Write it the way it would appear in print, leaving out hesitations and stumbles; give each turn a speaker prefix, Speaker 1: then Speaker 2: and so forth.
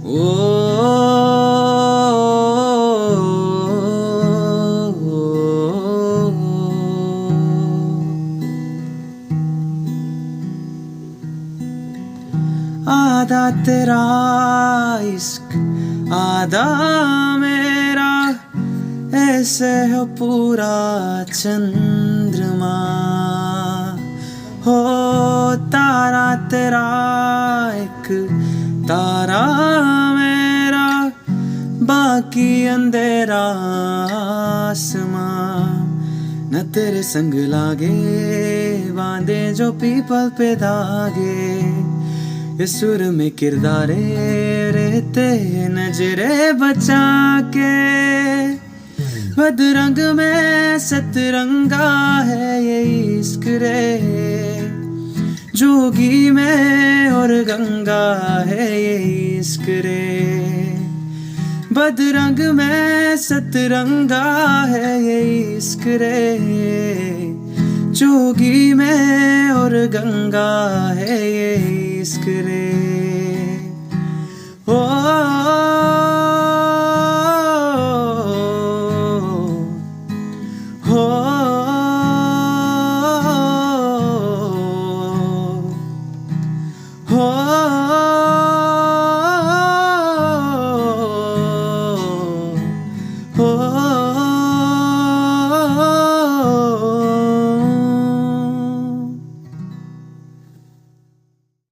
Speaker 1: ओ आधा तेरा इश्क आधा मेरा, ऐसे हो पूरा चंद्रमा। हो तारा तेरा एक तारा मेरा, बाकी अंधेरा आसमां। न तेरे संग लागे बांधे जो पीपल पे धागे, इस सुर में किरदारे रहते नजरे बचा के। बदरंग में सतरंगा है ये इश्क रे, जोगी में और गंगा है ये इश्क रे। बदरंग में सतरंगा है ये इश्क रे, जोगी में और गंगा है ये इश्क रे। ओ